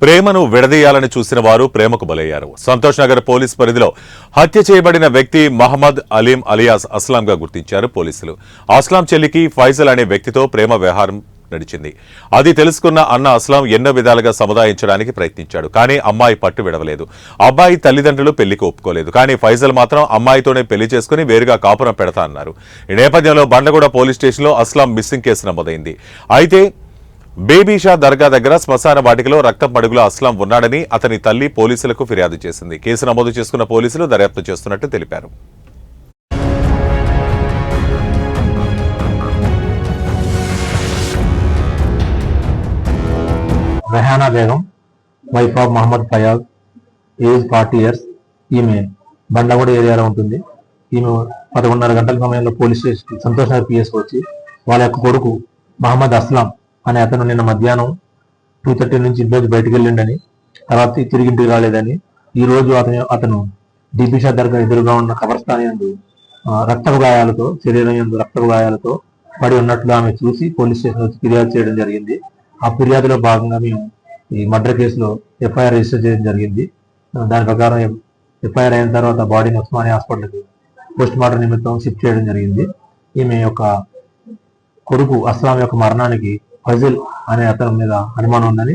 ప్రేమను విడదీయాలని చూసిన వారు ప్రేమకు బలయ్యారు. సంతోష్ నగర్ పోలీస్ పరిధిలో హత్య చేయబడిన వ్యక్తి మహమ్మద్ అలీం అలియాస్ అస్లాంగా గుర్తించారు పోలీసులు. అస్లాం చెల్లికి ఫైజల్ అనే వ్యక్తితో ప్రేమ వ్యవహారం నడిచింది. అది తెలుసుకున్న అన్న అస్లాం ఎన్నో విధాలుగా సముదాయించడానికి ప్రయత్నించాడు. కానీ అమ్మాయి పట్టు విడవలేదు. అబ్బాయి తల్లిదండ్రులు పెళ్లికి ఒప్పుకోలేదు. కానీ ఫైజల్ మాత్రం అమ్మాయితోనే పెళ్లి చేసుకుని వేరుగా కాపురం పెడతా అన్నారు. ఈ నేపథ్యంలో బండ్లగూడ పోలీస్ స్టేషన్లో అస్లాం మిస్సింగ్ కేసు నమోదైంది. అయితే బేబీషా దర్గా దగ్గర శ్మశాన వాటికలో రక్తం మడుగులో అస్లాం ఉన్నాడని అతని తల్లి పోలీసులకు ఫిర్యాదు చేసింది. కేసు నమోదు చేసుకున్న పోలీసులు దర్యాప్తు చేస్తున్నట్టు తెలిపారు. Rehana Begum, wife of Mohammed Fayaz, age 40 years. ఈమె బండ్లగూడ ఏరియాలో ఉంటుంది. ఈమె 11:30 గంటల సమయంలో police station Santosh Nagar PS వచ్చి వాళ్ళ యొక్క కొడుకు మహమ్మద్ అస్లాం అనే అతను నిన్న మధ్యాహ్నం 2:30 నుంచి ఇంట్లోంచి బయటకు వెళ్ళిండని, తర్వాత తిరిగి ఇంటికి రాలేదని, ఈ రోజు అతను బేబీషా దర్గా ఎదురుగా ఉన్న కబర్స్థాన్ యందు రక్తపు గాయాలతో, శరీరం యందు రక్తపు గాయాలతో పడి ఉన్నట్లు ఆమె చూసి పోలీస్ స్టేషన్ వచ్చి ఫిర్యాదు చేయడం జరిగింది. ఆ ఫిర్యాదులో భాగంగా మేము ఈ మర్డర్ కేసులో ఎఫ్ఐఆర్ రిజిస్టర్ చేయడం జరిగింది. దాని ప్రకారం ఎఫ్ఐఆర్ అయిన తర్వాత బాడీని ఉస్మానియా హాస్పిటల్కి పోస్ట్ మార్టం నిమిత్తం షిఫ్ట్ చేయడం జరిగింది. ఈమె యొక్క కొడుకు అస్లాం యొక్క మరణానికి ఫజిల్ అనే అతని మీద అనుమానం ఉందని